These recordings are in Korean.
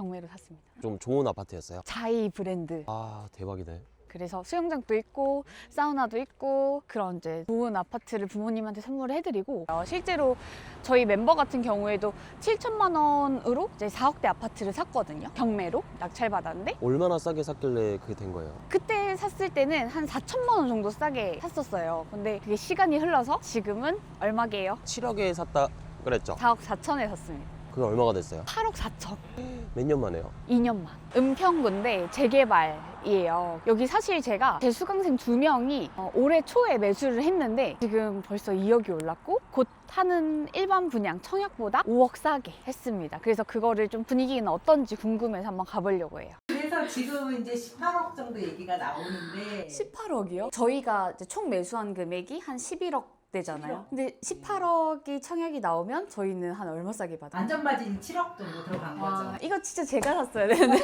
경매로 샀습니다. 좀 좋은 아파트였어요? 자이 브랜드. 아, 대박이네. 그래서 수영장도 있고 사우나도 있고 그런 이제 좋은 아파트를 부모님한테 선물을 해드리고 실제로 저희 멤버 같은 경우에도 7천만 원으로 이제 4억대 아파트를 샀거든요. 경매로 낙찰받았는데 얼마나 싸게 샀길래 그게 된 거예요? 그때 샀을 때는 한 4천만 원 정도 싸게 샀었어요. 근데 그게 시간이 흘러서 지금은 얼마게요? 7억에 샀다 그랬죠? 4억 4천에 샀습니다. 그게 얼마가 됐어요? 8억 4천. 몇 년 만에요? 2년만. 은평구인데 재개발이에요. 여기 사실 제가 제 수강생 2명이 올해 초에 매수를 했는데 지금 벌써 2억이 올랐고 곧 하는 일반 분양 청약보다 5억 싸게 했습니다. 그래서 그거를 좀 분위기는 어떤지 궁금해서 한번 가보려고 해요. 그래서 지금은 이제 18억 정도 얘기가 나오는데 18억이요? 저희가 이제 총 매수한 금액이 한 11억 대잖아요. 근데 18억이 청약이 나오면 저희는 한 얼마 싸게 받아요? 안전마진이 7억 정도 들어간 와, 거죠. 이거 진짜 제가 샀어야 되는데.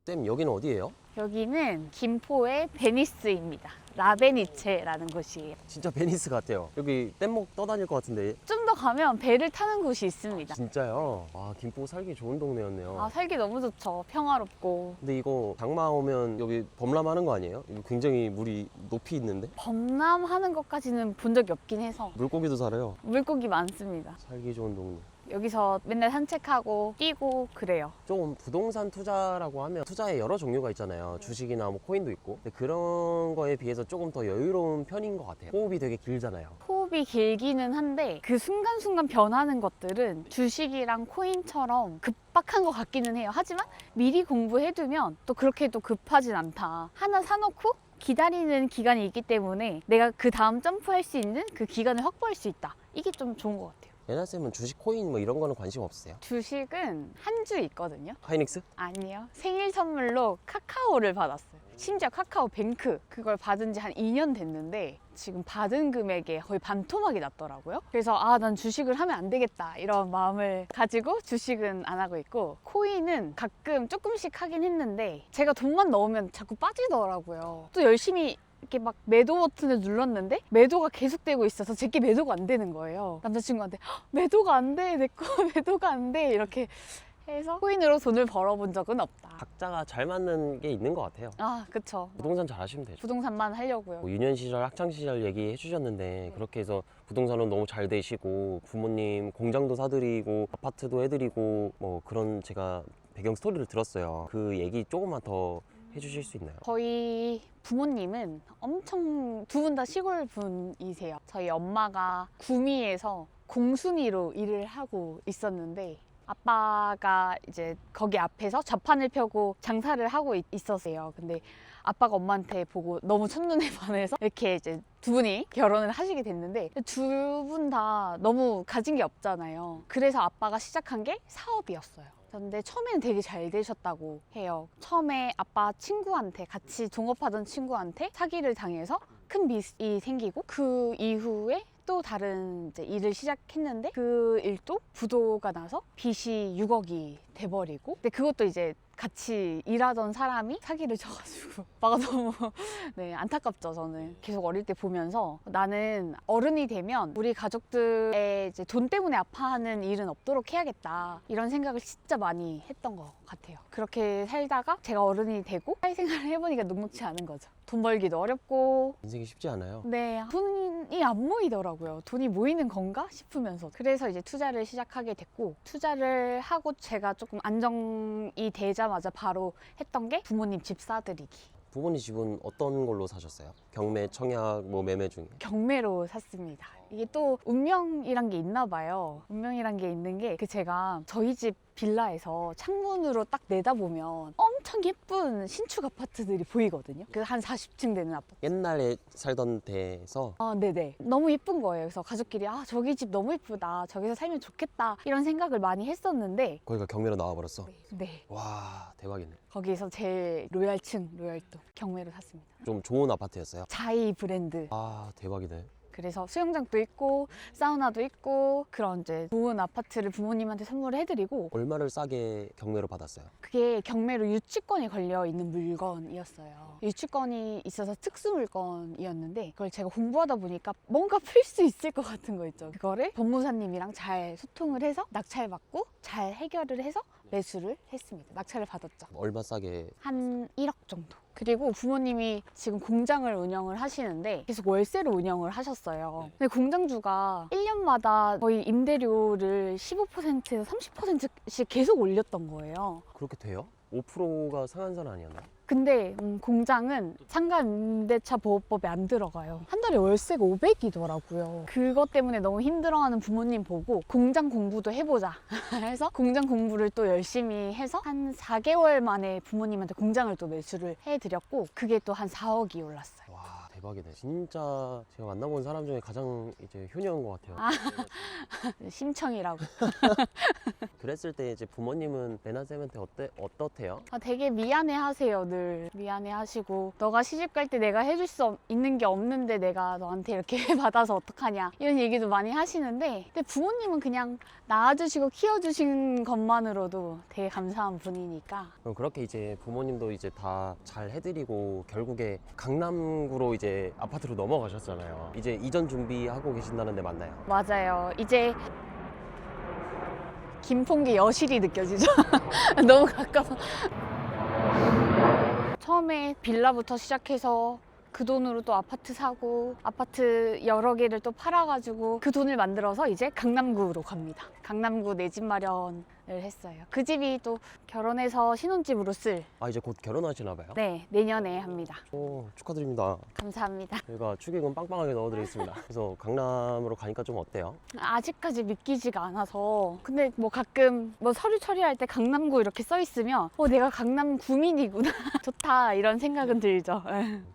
쌤, 여기는 어디예요? 여기는 김포의 베니스입니다. 라베니체라는 곳이에요. 진짜 베니스 같아요. 여기 뗏목 떠다닐 것 같은데. 좀 더 가면 배를 타는 곳이 있습니다. 진짜요? 아, 김포 살기 좋은 동네였네요. 아, 살기 너무 좋죠. 평화롭고. 근데 이거 장마 오면 여기 범람하는 거 아니에요? 이거 굉장히 물이 높이 있는데? 범람하는 것까지는 본 적이 없긴 해서 물고기도 살아요. 물고기 많습니다. 살기 좋은 동네. 여기서 맨날 산책하고 뛰고 그래요. 좀 부동산 투자라고 하면 투자에 여러 종류가 있잖아요. 주식이나 뭐 코인도 있고. 근데 그런 거에 비해서 조금 더 여유로운 편인 것 같아요. 호흡이 되게 길잖아요. 호흡이 길기는 한데 그 순간순간 변하는 것들은 주식이랑 코인처럼 급박한 것 같기는 해요. 하지만 미리 공부해두면 또 그렇게 또 급하진 않다. 하나 사놓고 기다리는 기간이 있기 때문에 내가 그 다음 점프할 수 있는 그 기간을 확보할 수 있다. 이게 좀 좋은 것 같아요. 예나쌤은 주식, 코인 뭐 이런 거는 관심 없으세요? 주식은 한 주 있거든요. 하이닉스? 아니요. 생일 선물로 카카오를 받았어요. 심지어 카카오뱅크 그걸 받은 지 한 2년 됐는데 지금 받은 금액에 거의 반토막이 났더라고요. 그래서 난 주식을 하면 안 되겠다 이런 마음을 가지고 주식은 안 하고 있고 코인은 가끔 조금씩 하긴 했는데 제가 돈만 넣으면 자꾸 빠지더라고요. 또 열심히 이렇게 막 매도 버튼을 눌렀는데 매도가 계속되고 있어서 제게 매도가 안 되는 거예요. 남자친구한테 매도가 안 돼, 내 거 매도가 안 돼 이렇게 해서 코인으로 돈을 벌어본 적은 없다. 각자가 잘 맞는 게 있는 것 같아요. 아, 그쵸. 부동산 잘 하시면 되죠. 부동산만 하려고요. 뭐 유년 시절, 학창 시절 얘기해 주셨는데 그렇게 해서 부동산은 너무 잘 되시고 부모님 공장도 사드리고 아파트도 해드리고 뭐 그런 제가 배경 스토리를 들었어요. 그 얘기 조금만 더 해주실 수 있나요? 저희 부모님은 엄청 두 분 다 시골 분이세요. 저희 엄마가 구미에서 공순이로 일을 하고 있었는데 아빠가 이제 거기 앞에서 좌판을 펴고 장사를 하고 있었어요. 근데 아빠가 엄마한테 보고 너무 첫눈에 반해서 이렇게 이제 두 분이 결혼을 하시게 됐는데 두 분 다 너무 가진 게 없잖아요. 그래서 아빠가 시작한 게 사업이었어요. 근데 처음에는 되게 잘 되셨다고 해요. 처음에 아빠 친구한테 같이 동업하던 친구한테 사기를 당해서 큰 빚이 생기고 그 이후에 또 다른 이제 일을 시작했는데 그 일도 부도가 나서 빚이 6억이 돼버리고 근데 그것도 이제 같이 일하던 사람이 사기를 쳐가지고 아빠가 너무 네, 안타깝죠. 저는 계속 어릴 때 보면서 나는 어른이 되면 우리 가족들의 이제 돈 때문에 아파하는 일은 없도록 해야겠다 이런 생각을 진짜 많이 했던 것 같아요. 그렇게 살다가 제가 어른이 되고 사회생활을 해보니까 녹록지 않은 거죠. 돈 벌기도 어렵고 인생이 쉽지 않아요. 네, 돈이 안 모이더라고요. 돈이 모이는 건가 싶으면서 그래서 이제 투자를 시작하게 됐고 투자를 하고 제가 조금 안정이 되자마자 바로 했던 게 부모님 집 사드리기. 부모님 집은 어떤 걸로 사셨어요? 경매, 청약, 뭐 매매 중에? 경매로 샀습니다. 이게 또 운명이란 게 있나 봐요. 운명이란 게 있는 게 제가 저희 집 빌라에서 창문으로 딱 내다보면 엄청 예쁜 신축 아파트들이 보이거든요. 그 한 40층 되는 아파트. 옛날에 살던 데에서 네네. 너무 예쁜 거예요. 그래서 가족끼리 저기 집 너무 예쁘다. 저기서 살면 좋겠다. 이런 생각을 많이 했었는데 거기가 경매로 나와버렸어. 네. 와, 대박이네. 거기에서 제일 로얄층, 로얄도 경매로 샀습니다. 좀 좋은 아파트였어요. 자이 브랜드. 아, 대박이네. 그래서 수영장도 있고 사우나도 있고 그런 이제 좋은 아파트를 부모님한테 선물을 해드리고 얼마를 싸게 경매로 받았어요? 그게 경매로 유치권이 걸려 있는 물건이었어요. 유치권이 있어서 특수 물건이었는데 그걸 제가 공부하다 보니까 뭔가 풀 수 있을 것 같은 거 있죠. 그거를 법무사님이랑 잘 소통을 해서 낙찰받고 잘 해결을 해서 매수를 했습니다. 낙찰을 받았죠. 얼마 싸게? 한 1억 정도. 그리고 부모님이 지금 공장을 운영을 하시는데 계속 월세로 운영을 하셨어요. 근데 공장주가 1년마다 거의 임대료를 15%에서 30%씩 계속 올렸던 거예요. 그렇게 돼요? 5%가 상한선 아니었나요? 근데 공장은 상가 임대차 보호법에 안 들어가요. 한 달에 월세가 500이더라고요. 그것 때문에 너무 힘들어하는 부모님 보고 공장 공부도 해보자 해서 공장 공부를 또 열심히 해서 한 4개월 만에 부모님한테 공장을 또 매수를 해드렸고 그게 또 한 4억이 올랐어요. 와, 대박이네. 진짜 제가 만나본 사람 중에 가장 이제 효녀인 것 같아요. 심청이라고. 그랬을 때 이제 부모님은 레나쌤한테 어떻대요? 되게 미안해하세요. 늘 미안해하시고 너가 시집 갈 때 내가 해줄 수 있는 게 없는데 내가 너한테 이렇게 받아서 어떡하냐 이런 얘기도 많이 하시는데 근데 부모님은 그냥 낳아주시고 키워주신 것만으로도 되게 감사한 분이니까 그럼 그렇게 이제 부모님도 이제 다 잘 해드리고 결국에 강남구로 이제 아파트로 넘어가셨잖아요. 이제 이전 준비하고 계신다는데 맞나요? 맞아요. 이제 김풍기 여실히 느껴지죠? 너무 가까워. 처음에 빌라부터 시작해서 그 돈으로 또 아파트 사고 아파트 여러 개를 또 팔아가지고 그 돈을 만들어서 이제 강남구로 갑니다. 강남구 내 집 마련을 했어요. 그 집이 또 결혼해서 신혼집으로 쓸 아, 이제 곧 결혼하시나 봐요? 네, 내년에 합니다. 오, 축하드립니다. 감사합니다. 저희가 축의금 빵빵하게 넣어드리겠습니다. 그래서 강남으로 가니까 좀 어때요? 아직까지 믿기지가 않아서 근데 뭐 가끔 뭐 서류 처리할 때 강남구 이렇게 써 있으면 내가 강남 구민이구나 좋다 이런 생각은 들죠.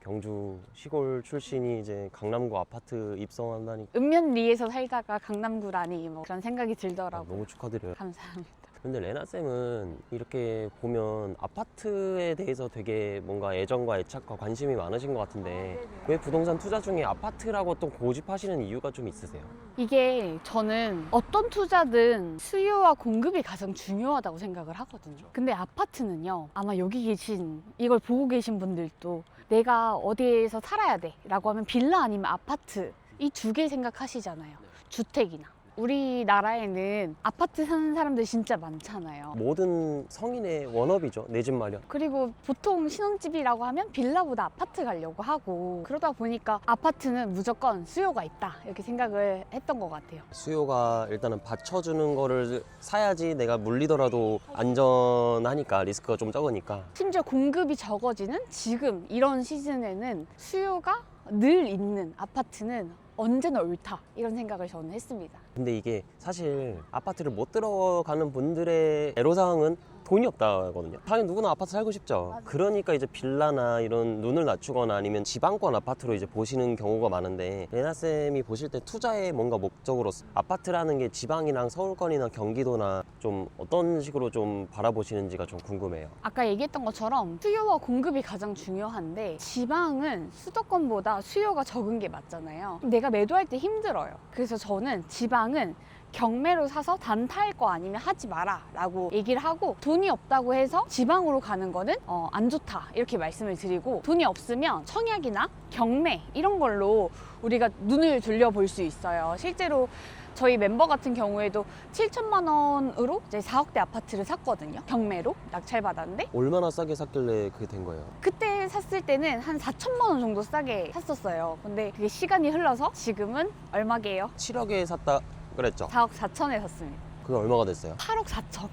경주 시골 출신이 이제 강남구 아파트 입성한다니 읍면리에서 살다가 강남구라니 뭐 그런 생각이 들더라고요. 너무 축하드려요. 감사합니다. 근데 레나쌤은 이렇게 보면 아파트에 대해서 되게 뭔가 애정과 애착과 관심이 많으신 것 같은데 왜 부동산 투자 중에 아파트라고 또 고집하시는 이유가 좀 있으세요? 이게 저는 어떤 투자든 수요와 공급이 가장 중요하다고 생각을 하거든요. 근데 아파트는요, 아마 여기 계신 이걸 보고 계신 분들도 내가 어디에서 살아야 돼 라고 하면 빌라 아니면 아파트 이 두 개 생각하시잖아요. 주택이나. 우리나라에는 아파트 사는 사람들 진짜 많잖아요. 모든 성인의 워너비죠. 내 집 마련. 그리고 보통 신혼집이라고 하면 빌라보다 아파트 가려고 하고 그러다 보니까 아파트는 무조건 수요가 있다 이렇게 생각을 했던 것 같아요. 수요가 일단은 받쳐주는 거를 사야지 내가 물리더라도 안전하니까 리스크가 좀 적으니까. 심지어 공급이 적어지는 지금 이런 시즌에는 수요가 늘 있는 아파트는 언제나 옳다 이런 생각을 저는 했습니다. 근데 이게 사실 아파트를 못 들어가는 분들의 애로사항은 돈이 없다거든요. 당연히 누구나 아파트 살고 싶죠. 맞아요. 그러니까 이제 빌라나 이런 눈을 낮추거나 아니면 지방권 아파트로 이제 보시는 경우가 많은데 레나쌤이 보실 때 투자의 뭔가 목적으로 아파트라는 게 지방이랑 서울권이나 경기도나 좀 어떤 식으로 좀 바라보시는지가 좀 궁금해요. 아까 얘기했던 것처럼 수요와 공급이 가장 중요한데 지방은 수도권보다 수요가 적은 게 맞잖아요. 내가 매도할 때 힘들어요. 그래서 저는 지방은 경매로 사서 단타할 거 아니면 하지 마라 라고 얘기를 하고 돈이 없다고 해서 지방으로 가는 거는 안 좋다 이렇게 말씀을 드리고 돈이 없으면 청약이나 경매 이런 걸로 우리가 눈을 돌려볼 수 있어요. 실제로 저희 멤버 같은 경우에도 7천만 원으로 이제 4억대 아파트를 샀거든요. 경매로 낙찰받았는데 얼마나 싸게 샀길래 그게 된 거예요? 그때 샀을 때는 한 4천만 원 정도 싸게 샀었어요. 근데 그게 시간이 흘러서 지금은 얼마게요? 7억에 샀다 그랬죠? 4억 4천에 샀습니다. 그게 얼마가 됐어요? 8억 4천.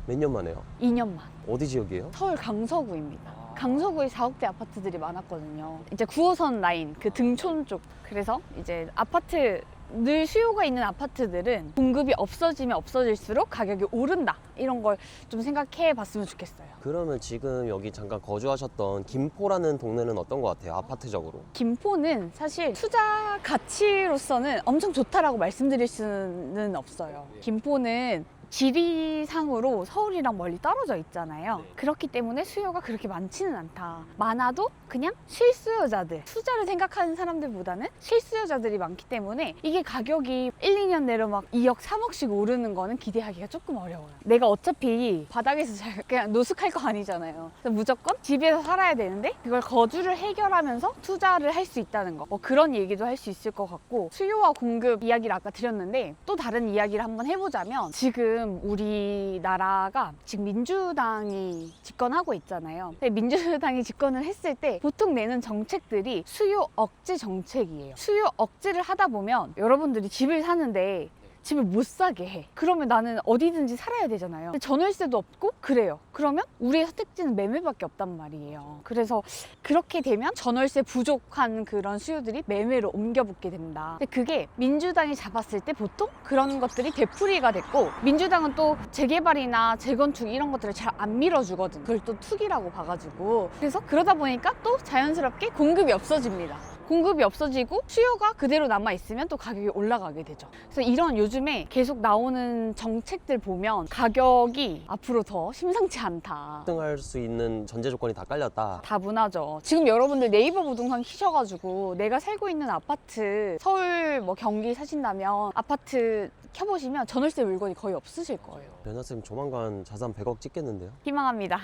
몇 년 만에요? 2년만. 어디 지역이에요? 서울 강서구입니다. 강서구에 4억대 아파트들이 많았거든요. 이제 9호선 라인 그 등촌 쪽. 그래서 이제 아파트 늘 수요가 있는 아파트들은 공급이 없어지면 없어질수록 가격이 오른다. 이런 걸 좀 생각해 봤으면 좋겠어요. 그러면 지금 여기 잠깐 거주하셨던 김포라는 동네는 어떤 것 같아요? 아파트적으로? 김포는 사실 투자 가치로서는 엄청 좋다라고 말씀드릴 수는 없어요. 김포는 지리상으로 서울이랑 멀리 떨어져 있잖아요. 네. 그렇기 때문에 수요가 그렇게 많지는 않다. 많아도 그냥 실수요자들, 투자를 생각하는 사람들보다는 실수요자들이 많기 때문에 이게 가격이 1, 2년 내로 막 2억, 3억씩 오르는 거는 기대하기가 조금 어려워요. 내가 어차피 바닥에서 그냥 노숙할 거 아니잖아요. 그래서 무조건 집에서 살아야 되는데 그걸 거주를 해결하면서 투자를 할 수 있다는 거. 그런 얘기도 할 수 있을 것 같고, 수요와 공급 이야기를 아까 드렸는데 또 다른 이야기를 한번 해보자면, 지금 우리나라가 지금 민주당이 집권하고 있잖아요. 근데 민주당이 집권을 했을 때 보통 내는 정책들이 수요 억제 정책이에요. 수요 억제를 하다 보면 여러분들이 집을 사는데 집을 못 사게 해. 그러면 나는 어디든지 살아야 되잖아요. 근데 전월세도 없고 그래요. 그러면 우리의 선택지는 매매밖에 없단 말이에요. 그래서 그렇게 되면 전월세 부족한 그런 수요들이 매매로 옮겨붙게 됩니다. 근데 그게 민주당이 잡았을 때 보통 그런 것들이 되풀이가 됐고, 민주당은 또 재개발이나 재건축 이런 것들을 잘 안 밀어주거든. 그걸 또 투기라고 봐가지고. 그래서 그러다 보니까 또 자연스럽게 공급이 없어집니다. 공급이 없어지고 수요가 그대로 남아있으면 또 가격이 올라가게 되죠. 그래서 이런 요즘에 계속 나오는 정책들 보면 가격이 앞으로 더 심상치 않다. 등할 수 있는 전제 조건이 다 깔렸다. 다분하죠. 지금 여러분들 네이버 부동산 키셔가지고 내가 살고 있는 아파트, 서울 뭐 경기 사신다면 아파트 켜보시면 전월세 물건이 거의 없으실 거예요. 연하쌤 조만간 자산 100억 찍겠는데요? 희망합니다.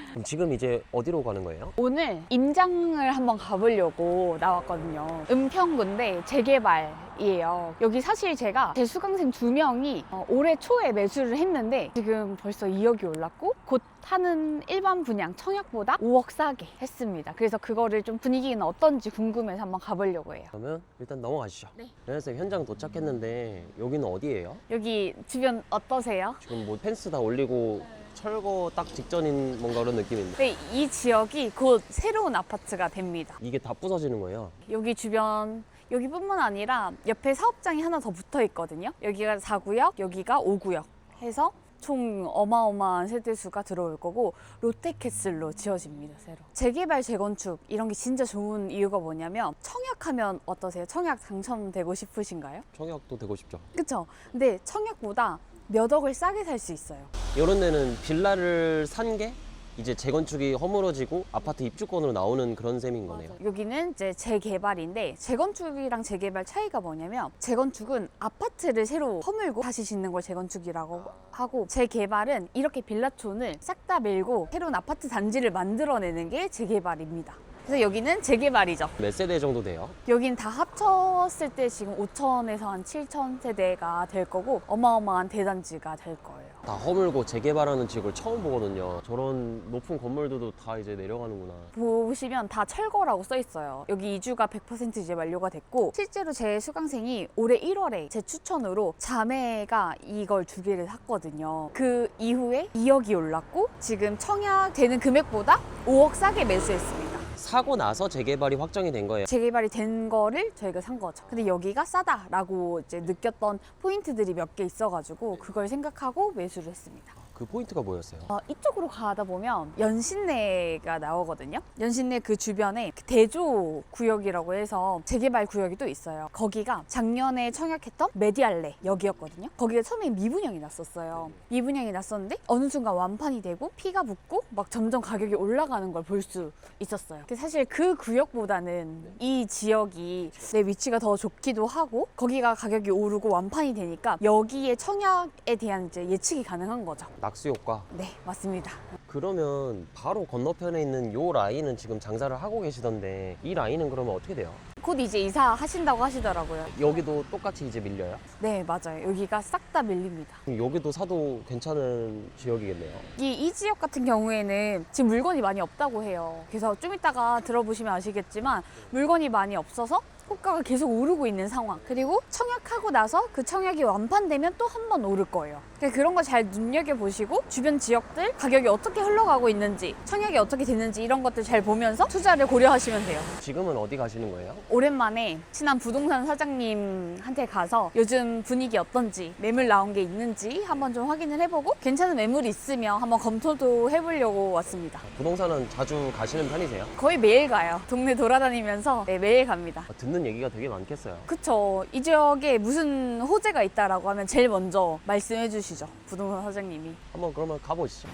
그럼 지금 이제 어디로 가는 거예요? 오늘 임장을 한번 가보려고 나왔거든요. 은평구인데 재개발이에요. 여기 사실 제가 제 수강생 2명이 올해 초에 매수를 했는데 지금 벌써 2억이 올랐고, 곧 하는 일반 분양 청약보다 5억 싸게 했습니다. 그래서 그거를 좀 분위기는 어떤지 궁금해서 한번 가보려고 해요. 그러면 일단 넘어가시죠. 네. 연하쌤 현장 도착했는데 여기는 어디예요? 여기 주변 어떠세요? 지금 뭐 펜스 다 올리고 철거 딱 직전인 뭔가 그런 느낌인데 네, 이 지역이 곧 새로운 아파트가 됩니다. 이게 다 부서지는 거예요? 여기 주변, 여기뿐만 아니라 옆에 사업장이 하나 더 붙어 있거든요. 여기가 4구역, 여기가 5구역 해서 총 어마어마한 세대수가 들어올 거고, 롯데캐슬로 지어집니다, 새로. 재개발, 재건축 이런 게 진짜 좋은 이유가 뭐냐면, 청약하면 어떠세요? 청약 당첨되고 싶으신가요? 청약도 되고 싶죠. 그쵸? 근데 청약보다 몇 억을 싸게 살 수 있어요. 이런 데는 빌라를 산 게 이제 재건축이 허물어지고 아파트 입주권으로 나오는 그런 셈인 거네요. 맞아요. 여기는 이제 재개발인데, 재건축이랑 재개발 차이가 뭐냐면, 재건축은 아파트를 새로 허물고 다시 짓는 걸 재건축이라고 하고, 재개발은 이렇게 빌라촌을 싹 다 밀고 새로운 아파트 단지를 만들어내는 게 재개발입니다. 그래서 여기는 재개발이죠. 몇 세대 정도 돼요? 여긴 다 합쳤을 때 지금 5천에서 한 7천 세대가 될 거고, 어마어마한 대단지가 될 거예요. 다 허물고 재개발하는 지역을 처음 보거든요. 저런 높은 건물들도 다 이제 내려가는구나. 보시면 다 철거라고 써 있어요. 여기 이주가 100% 이제 완료가 됐고, 실제로 제 수강생이 올해 1월에 제 추천으로 자매가 이걸 2개를 샀거든요. 그 이후에 2억이 올랐고, 지금 청약되는 금액보다 5억 싸게 매수했습니다. 사고 나서 재개발이 확정이 된 거예요. 재개발이 된 거를 저희가 산 거죠. 근데 여기가 싸다라고 이제 느꼈던 포인트들이 몇 개 있어가지고 그걸 생각하고 매수를 했습니다. 그 포인트가 뭐였어요? 이쪽으로 가다 보면 연신내가 나오거든요. 연신내 그 주변에 대조 구역이라고 해서 재개발 구역이 또 있어요. 거기가 작년에 청약했던 메디알레 역이었거든요. 거기가 처음에 미분양이 났었어요. 미분양이 났었는데 어느 순간 완판이 되고 피가 붙고 막 점점 가격이 올라가는 걸 볼 수 있었어요. 사실 그 구역보다는 이 지역이 내 위치가 더 좋기도 하고, 거기가 가격이 오르고 완판이 되니까 여기에 청약에 대한 이제 예측이 가능한 거죠. 낙수 효과. 네, 맞습니다. 그러면 바로 건너편에 있는 요 라인은 지금 장사를 하고 계시던데 이 라인은 그러면 어떻게 돼요? 곧 이제 이사하신다고 하시더라고요. 여기도 똑같이 이제 밀려요? 네, 맞아요. 여기가 싹 다 밀립니다. 그럼 여기도 사도 괜찮은 지역이겠네요. 이 지역 같은 경우에는 지금 물건이 많이 없다고 해요. 그래서 좀 이따가 들어보시면 아시겠지만 물건이 많이 없어서 호가가 계속 오르고 있는 상황. 그리고 청약하고 나서 그 청약이 완판되면 또 한 번 오를 거예요. 그런 거 잘 눈여겨보시고 주변 지역들 가격이 어떻게 흘러가고 있는지, 청약이 어떻게 되는지 이런 것들 잘 보면서 투자를 고려하시면 돼요. 지금은 어디 가시는 거예요? 오랜만에 친한 부동산 사장님한테 가서 요즘 분위기 어떤지, 매물 나온 게 있는지 한번 좀 확인을 해보고 괜찮은 매물이 있으면 한번 검토도 해보려고 왔습니다. 부동산은 자주 가시는 편이세요? 거의 매일 가요. 동네 돌아다니면서 네, 매일 갑니다. 듣는 듣는 얘기가 되게 많겠어요. 그쵸. 이 지역에 무슨 호재가 있다라고 하면 제일 먼저 말씀해 주시죠. 부동산 사장님이. 한번 그러면 가보시죠.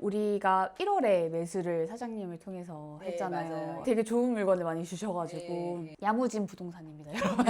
우리가 1월에 매수를 사장님을 통해서 네, 했잖아요. 맞아요. 되게 좋은 물건을 많이 주셔가지고 네. 야무진 부동산입니다, 여러분.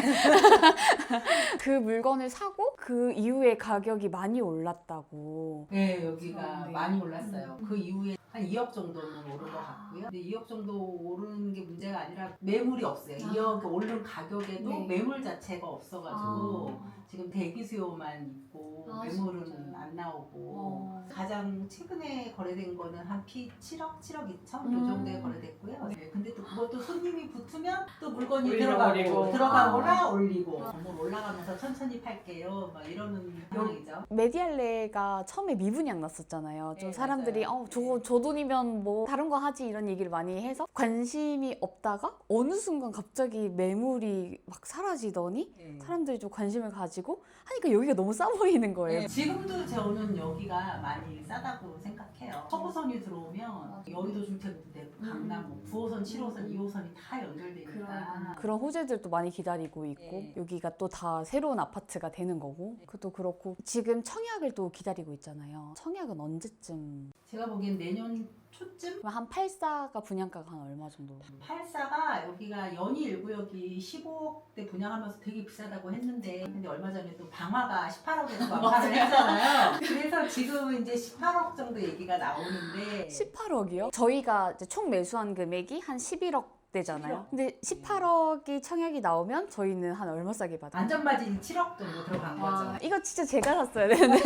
그 물건을 사고 그 이후에 가격이 많이 올랐다고. 네, 여기가 네. 많이 올랐어요. 그 이후에 한 2억 정도는 오른 것 같고요. 근데 2억 정도 오르는 게 문제가 아니라 매물이 없어요. 2억 오른 가격에도 네. 매물 자체가 없어가지고 아. 지금 대기 수요만 있고 아, 매물은 진짜요? 안 나오고 어. 가장 최근에 거래된 거는 한 7억, 7억 2천 요 정도에 거래됐고요. 네, 근데 또 그것도 손님이 붙으면 또 물건이 올리고. 들어가거나 올리고 뭐 올라가면서 천천히 팔게요. 막 이러는 상황이죠. 메디알레가 처음에 미분양 났었잖아요. 좀 네, 사람들이 맞아요. 저거 저 돈이면 뭐 다른 거 하지 이런 얘기를 많이 해서 관심이 없다가 어느 순간 갑자기 매물이 막 사라지더니 네. 사람들이 좀 관심을 가지고 하니까 여기가 너무 싸 보이는 거예요. 네, 지금도 저는 여기가 많이 싸다고 생각해요. 서부선이 들어오면 여의도 중퇴구대, 강남, 뭐 9호선, 7호선, 2호선이 다 연결되니까 그런 호재들도 많이 기다리고 있고 네. 여기가 또 다 새로운 아파트가 되는 거고 그것도 그렇고 지금 청약을 또 기다리고 있잖아요. 청약은 언제쯤? 제가 보기엔 내년 초쯤 한 84가 분양가가 한 얼마 정도? 84가 여기가 연희 1구역이 15억대 분양하면서 되게 비싸다고 했는데 근데 얼마 전에 또 방화가 18억에서 완파를 했잖아요. 그래서 지금은 이제 18억 정도 얘기가 나오는데 18억이요? 저희가 이제 총 매수한 금액이 한 11억 대잖아요. 11억. 근데 18억이 청약이 나오면 저희는 한 얼마 싸게 받아요? 안전마진이 7억 정도 들어간 와, 거죠. 이거 진짜 제가 샀어야 되는데.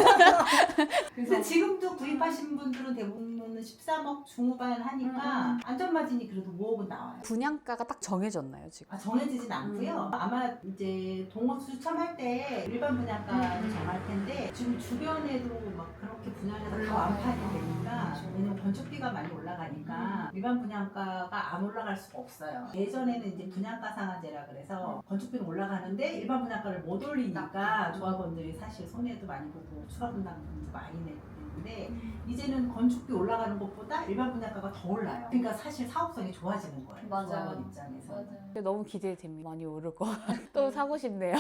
그래서 지금도 구입하신 분들은 대부분은 13억 중후반 하니까 안전마진이 그래도 5억은 나와요. 분양가가 딱 정해졌나요, 지금? 정해지진 않고요. 아마 이제 동호 추첨할 때 일반 분양가를 정할 텐데 지금 주변에도 막 그렇게 분양해서 더 완판이 되니까 왜냐면 건축비가 많이 올라가니까 일반 분양가가 안 올라갈 수가 없어요. 예전에는 이제 분양가 상한제라 그래서 건축비는 올라가는데 일반 분양가를 못 올리니까 조합원들이 사실 손해도 많이 보고 추가 분담금도 많이 내는데 이제는 건축비 올라가는 것보다 일반 분양가가 더 올라요. 그러니까 사실 사업성이 좋아지는 거예요. 맞아요. 조합원 입장에서. 너무 기대됩니다. 많이 오를 거. 또 사고 싶네요.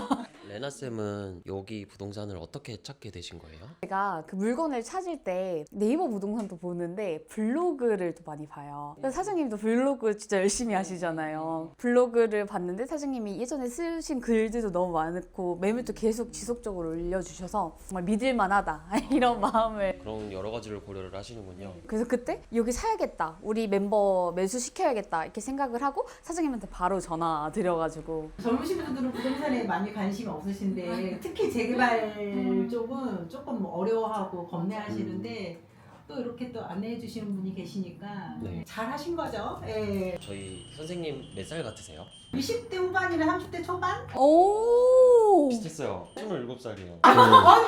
레나 쌤은 여기 부동산을 어떻게 찾게 되신 거예요? 제가 그 물건을 찾을 때 네이버 부동산도 보는데 블로그를 또 많이 봐요. 그래서 사장님도 블로그 진짜 열심히 하시잖아요. 블로그를 봤는데 사장님이 예전에 쓰신 글들도 너무 많고 매물도 계속 지속적으로 올려주셔서 정말 믿을만하다 이런 마음을. 그런 여러 가지를 고려를 하시는군요. 그래서 그때 여기 사야겠다. 우리 멤버 매수시켜야겠다. 이렇게 생각을 하고 사장님한테 바로 전화 드려가지고 젊으신 분들은 부동산에 많이 관심이 없으신데 특히 재개발 쪽은 조금 어려워하고 겁내하시는데 또 이렇게 또 안내해 주시는 분이 계시니까 네. 잘 하신 거죠. 예. 저희 선생님 몇 살 같으세요? 20대 후반이나 30대 초반? 오 비슷했어요. 27살이에요.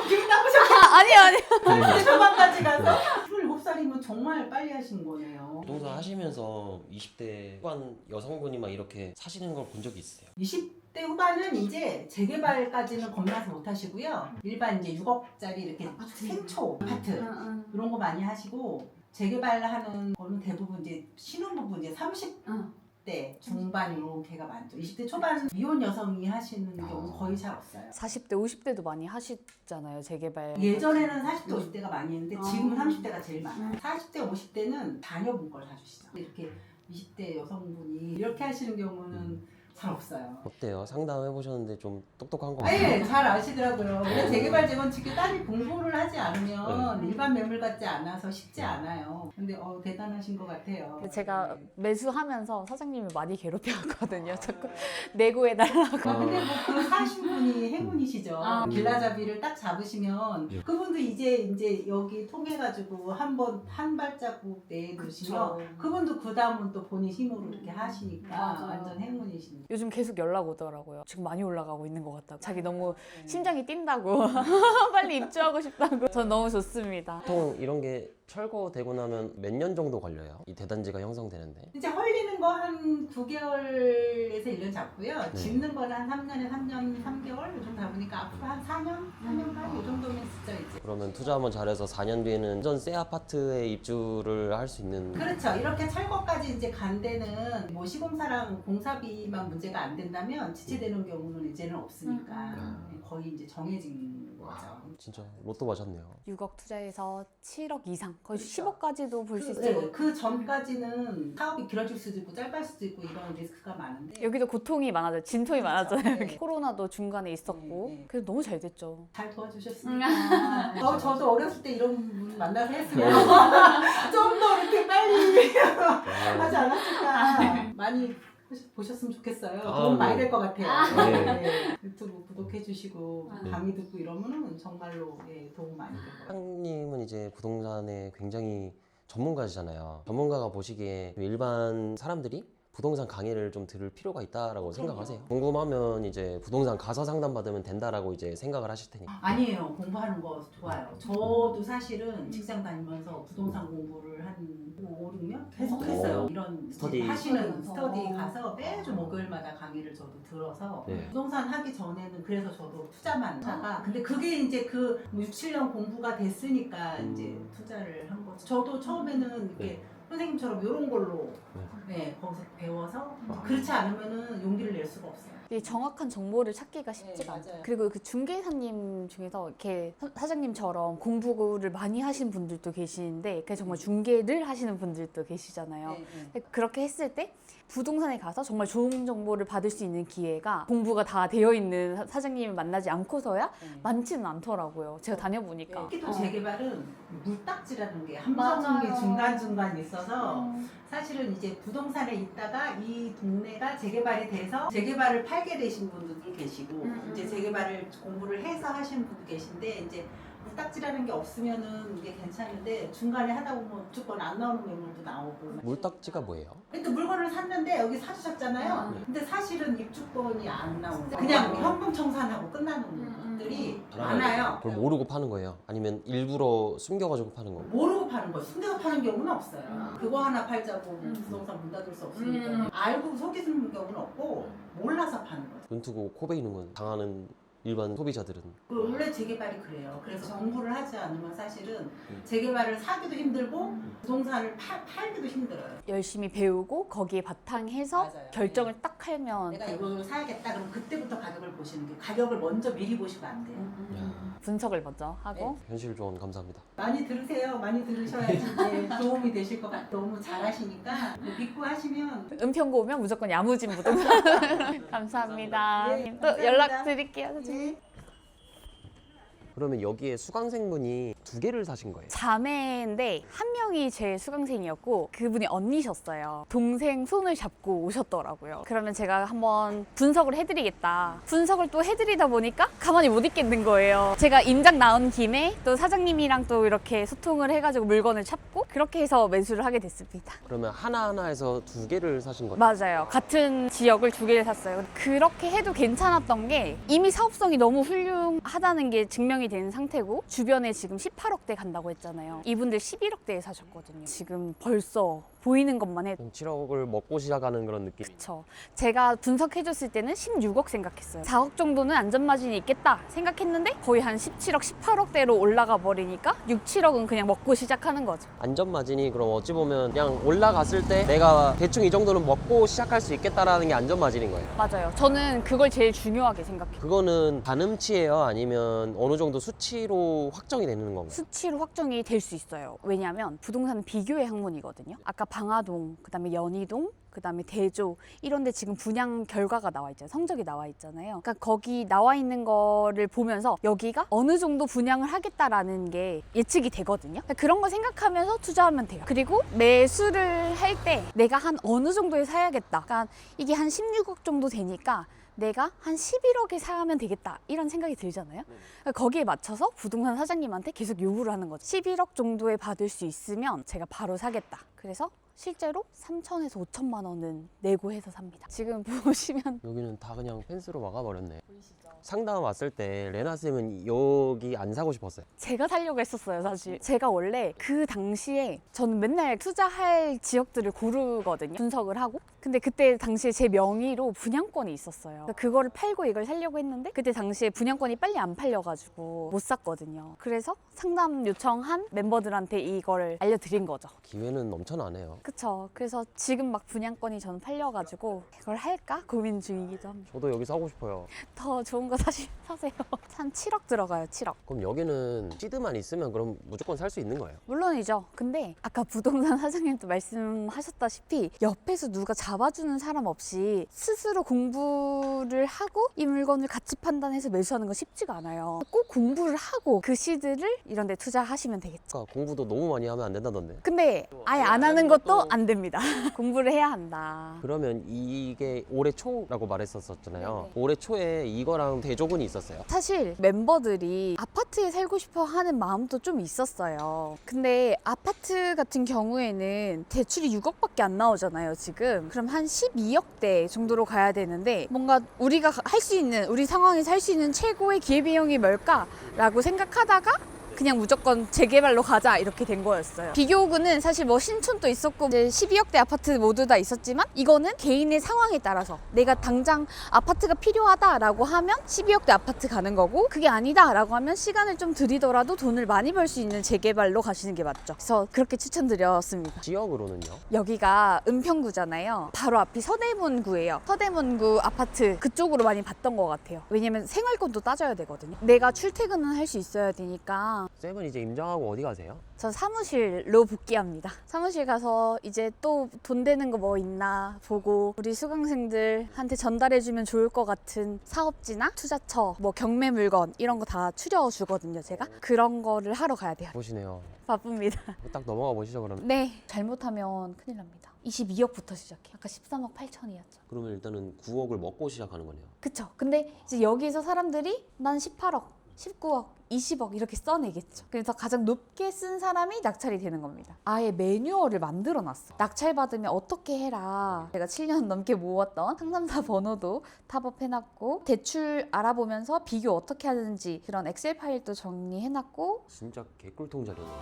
기분 나쁘셨어. 아니요 30대 초반까지 가서 27살이면 정말 빨리 하신 거네요. 부동산 하시면서 20대 후반 여성분이 막 이렇게 사시는 걸 본 적이 있어요. 20대 후반은 이제 재개발까지는 겁나서 못 하시고요. 일반 이제 6억짜리 이렇게 생초 아파트 이런 거 많이 하시고 재개발하는 거는 대부분 이제 신혼부부 이제 30대 중반 이런 개가 많죠. 20대 초반 미혼 여성이 하시는 경우 거의 잘 없어요. 40대 50대도 많이 하시잖아요 재개발. 예전에는 40대 50대가 많이 했는데 지금은 30대가 제일 많아요. 40대 50대는 자녀분 걸 사주시죠. 이렇게 20대 여성분이 이렇게 하시는 경우는 잘 없어요. 어때요? 상담해 보셨는데 좀 똑똑한 거 같아요. 네, 잘 아시더라고요. 원래 재개발 재건축이 딸이 공부를 하지 않으면 일반 매물 같지 않아서 쉽지 않아요. 근데 대단하신 것 같아요. 제가 네. 매수하면서 사장님을 많이 괴롭혀왔거든요. 자꾸 내고해달라고. 근데 뭐 그 사신 분이 행운이시죠. 길라잡이를 딱 잡으시면 예. 그분도 이제 여기 통해가지고 한 발자국 내놓으시면 그분도 그 다음은 또 본인 힘으로 이렇게 하시니까 맞아요. 완전 행운이십니다. 요즘 계속 연락 오더라고요. 지금 많이 올라가고 있는 것 같다고. 자기 너무 심장이 뛴다고. 빨리 입주하고 싶다고. 전 너무 좋습니다. 보통 이런 게 철거되고 나면 몇 년 정도 걸려요? 이 대단지가 형성되는데? 이제 헐리는 거 한 9개월에서 1년 잡고요. 네. 짓는 거는 한 3년에 3년 3개월 요 정도 잡으니까 앞으로 한 4년? 4년 반? 요 정도면 진짜 이제. 그러면 투자 한번 잘해서 4년 뒤에는 완전 새 아파트에 입주를 할 수 있는. 그렇죠. 이렇게 철거까지 이제 간 데는 뭐 시공사랑 공사비만 문제가 안 된다면 지체되는 경우는 이제는 없으니까 거의 이제 정해진 거죠. 진짜 로또 맞았네요. 6억 투자해서 7억 이상, 거의 10억까지도 볼 수 네, 있죠. 그 전까지는 사업이 길어질 수도 있고 짧을 수도 있고 이런 리스크가 많은데 여기도 고통이 많아져요. 진통이 많았잖아요. 네. 코로나도 중간에 있었고. 네, 네. 그래서 너무 잘 됐죠. 잘 도와주셨습니다. 저도 어렸을 때 이런 분 만나서 했으면 좀 더 이렇게 빨리 하지 않았을까. 많이 보셨으면 좋겠어요. 아, 도움 네. 많이 될 것 같아요. 네. 네. 유튜브 구독해주시고 네. 강의 듣고 이러면은 정말로 도움 많이 될 것 같아요. 사장님은 이제 부동산에 굉장히 전문가시잖아요. 전문가가 보시기에 일반 사람들이 부동산 강의를 좀 들을 필요가 있다라고 생각하세요? 궁금하면 이제 부동산 가서 상담 받으면 된다라고 이제 생각을 하실 테니까. 아니에요. 공부하는 거 좋아요. 저도 사실은 직장 다니면서 부동산 공부를 한 5, 6년 계속 했어요. 이런 스터디. 하시는 스터디 가서 매주 목요일마다 강의를 저도 들어서 네. 부동산 하기 전에는 그래서 저도 투자만 하다가 근데 그게 이제 그 6, 7년 공부가 됐으니까 이제 투자를 한 거죠. 저도 처음에는 이렇게 네. 선생님처럼 이런 걸로 거기서 배워서 그렇지 않으면은 용기를 낼 수가 없어요. 이 정확한 정보를 찾기가 쉽지가 네, 않아요. 맞아요. 그리고 그 중개사님 중에서 이렇게 사장님처럼 공부를 많이 하신 분들도 계시는데 그게 정말 중개를 하시는 분들도 계시잖아요. 그렇게 했을 때 부동산에 가서 정말 좋은 정보를 받을 수 있는 기회가 공부가 다 되어 있는 사장님을 만나지 않고서야 많지는 않더라고요. 제가 다녀보니까. 특히 또 재개발은 물딱지라는 게 함정이 중간중간 있어서 사실은 이제 부동산에 있다가 이 동네가 재개발이 돼서 재개발을 팔게 되신 분들도 계시고 이제 재개발을 공부를 해서 하시는 분도 계신데 이제 물딱지라는 게 없으면은 이게 괜찮은데 중간에 하다 보면 무조건 안 나오는 매물도 나오고 물딱지가 뭐예요? 그러니까 물건을 샀는데 여기 사주셨잖아요. 근데 사실은 입주권이 안 나오는 그냥 현금 청산하고 끝나는 것들이 많아요. 그걸 모르고 파는 거예요? 아니면 일부러 숨겨가지고 파는 거예요? 모르고 파는 거, 숨겨서 파는 경우는 없어요. 그거 하나 팔자고 부동산 문 닫을 수 없으니까. 알고 속이는 경우는 없고 몰라서 파는 거죠. 눈 뜨고 코 베이는 건 당하는 일반 소비자들은. 원래 재개발이 그래요. 그래서 공부를 하지 않으면 사실은 재개발을 사기도 힘들고 부동산을 팔기도 힘들어요. 열심히 배우고 거기에 바탕해서 맞아요. 결정을 딱 하면 내가 이걸 사야겠다 그러면 그때부터 가격을 보시는 게 가격을 먼저 미리 보시면 안 돼요. 분석을 먼저 하고 현실 조언 감사합니다. 많이 들으세요. 많이 들으셔야지 이제 도움이 되실 것 같아요. 너무 잘하시니까 믿고 하시면 은평구 오면 무조건 야무진 부동산. 감사합니다. 네, 또 감사합니다. 연락드릴게요. 사장님. 그러면 여기에 수강생분이 2개를 사신 거예요? 자매인데 한 명이 제 수강생이었고 그분이 언니셨어요. 동생 손을 잡고 오셨더라고요. 그러면 제가 한번 분석을 해드리겠다. 분석을 또 해드리다 보니까 가만히 못 있겠는 거예요. 제가 임장 나온 김에 또 사장님이랑 또 이렇게 소통을 해가지고 물건을 찾고 그렇게 해서 매수를 하게 됐습니다. 그러면 하나하나에서 2개를 사신 거예요? 맞아요. 같은 지역을 2개를 샀어요. 그렇게 해도 괜찮았던 게 이미 사업성이 너무 훌륭하다는 게 증명이 된 상태고 주변에 지금 18억대 간다고 했잖아요. 이분들 11억대에 사셨거든요. 지금 벌써 보이는 것만 해도 7억을 먹고 시작하는 그런 느낌. 그쵸. 제가 분석해줬을 때는 16억 생각했어요. 4억 정도는 안전마진이 있겠다 생각했는데 거의 한 17억, 18억대로 올라가 버리니까 6, 7억은 그냥 먹고 시작하는 거죠. 안전마진이 그럼 어찌 보면 그냥 올라갔을 때 내가 대충 이 정도는 먹고 시작할 수 있겠다라는 게 안전마진인 거예요. 맞아요. 저는 그걸 제일 중요하게 생각해요. 그거는 가늠치예요? 아니면 어느 정도 수치로 확정이 되는 건가요? 수치로 확정이 될 수 있어요. 왜냐하면 부동산은 비교의 학문이거든요. 아까 방화동, 그다음에 연희동, 그다음에 대조 이런 데 지금 분양 결과가 나와 있잖아요. 성적이 나와 있잖아요. 그러니까 거기 나와 있는 거를 보면서 여기가 어느 정도 분양을 하겠다라는 게 예측이 되거든요. 그러니까 그런 거 생각하면서 투자하면 돼요. 그리고 매수를 할 때 내가 한 어느 정도에 사야겠다. 그러니까 이게 한 16억 정도 되니까 내가 한 11억에 사면 되겠다 이런 생각이 들잖아요. 그러니까 거기에 맞춰서 부동산 사장님한테 계속 요구를 하는 거죠. 11억 정도에 받을 수 있으면 제가 바로 사겠다. 그래서 실제로 3천에서 5천만 원은 내고 해서 삽니다. 지금 보시면 여기는 다 그냥 펜스로 막아버렸네. 보이시죠? 상담 왔을 때 레나 쌤은 여기 안 사고 싶었어요. 제가 살려고 했었어요, 사실. 제가 원래 그 당시에 저는 맨날 투자할 지역들을 고르거든요. 분석을 하고. 근데 그때 당시에 제 명의로 분양권이 있었어요. 그거를 팔고 이걸 살려고 했는데 그때 당시에 분양권이 빨리 안 팔려가지고 못 샀거든요. 그래서 상담 요청한 멤버들한테 이거를 알려드린 거죠. 기회는 넘쳐나네요. 그쵸. 그래서 지금 막 분양권이 저는 팔려가지고 이걸 할까 고민 중이기도 합니다. 저도 여기 사고 싶어요. 더 좋은 거 사세요. 한 7억 들어가요, 7억. 그럼 여기는 시드만 있으면 그럼 무조건 살 수 있는 거예요? 물론이죠. 근데 아까 부동산 사장님도 말씀하셨다시피 옆에서 누가 잡아주는 사람 없이 스스로 공부를 하고 이 물건을 가치 판단해서 매수하는 거 쉽지가 않아요. 꼭 공부를 하고 그 시드를 이런 데 투자하시면 되겠죠. 그러니까 공부도 너무 많이 하면 안 된다던데. 근데 아예 안 하는 것도 안 됩니다. 공부를 해야 한다. 그러면 이게 올해 초라고 말했었잖아요. 네네. 올해 초에 이거랑 대조군이 있었어요. 사실 멤버들이 아파트에 살고 싶어 하는 마음도 좀 있었어요. 근데 아파트 같은 경우에는 대출이 6억밖에 안 나오잖아요, 지금. 그럼 한 12억대 정도로 가야 되는데 뭔가 우리가 할 수 있는, 우리 상황에서 할 수 있는 최고의 기회비용이 뭘까라고 생각하다가 그냥 무조건 재개발로 가자 이렇게 된 거였어요. 비교구는 사실 뭐 신촌도 있었고 이제 12억대 아파트 모두 다 있었지만 이거는 개인의 상황에 따라서 내가 당장 아파트가 필요하다라고 하면 12억대 아파트 가는 거고 그게 아니다라고 하면 시간을 좀 들이더라도 돈을 많이 벌 수 있는 재개발로 가시는 게 맞죠. 그래서 그렇게 추천드렸습니다. 지역으로는요? 여기가 은평구잖아요. 바로 앞이 서대문구예요. 서대문구 아파트 그쪽으로 많이 봤던 것 같아요. 왜냐면 생활권도 따져야 되거든요. 내가 출퇴근은 할 수 있어야 되니까. 쌤은 이제 임장하고 어디 가세요? 저 사무실로 복귀합니다. 사무실 가서 이제 또 돈 되는 거 뭐 있나 보고 우리 수강생들한테 전달해주면 좋을 것 같은 사업지나 투자처, 뭐 경매 물건 이런 거 다 추려주거든요, 제가. 그런 거를 하러 가야 돼요. 보시네요. 바쁩니다. 딱 넘어가 보시죠 그럼. 네, 잘못하면 큰일 납니다. 22억부터 시작해. 아까 13억 8천이었죠. 그러면 일단은 9억을 먹고 시작하는 거네요. 그쵸. 근데 이제 여기서 사람들이 난 18억, 19억, 20억 이렇게 써내겠죠. 그래서 가장 높게 쓴 사람이 낙찰이 되는 겁니다. 아예 매뉴얼을 만들어 놨어. 낙찰 받으면 어떻게 해라. 제가 7년 넘게 모았던 상담사 번호도 탑업해놨고 대출 알아보면서 비교 어떻게 하는지 그런 엑셀 파일도 정리해놨고 진짜 개꿀통 자료네요.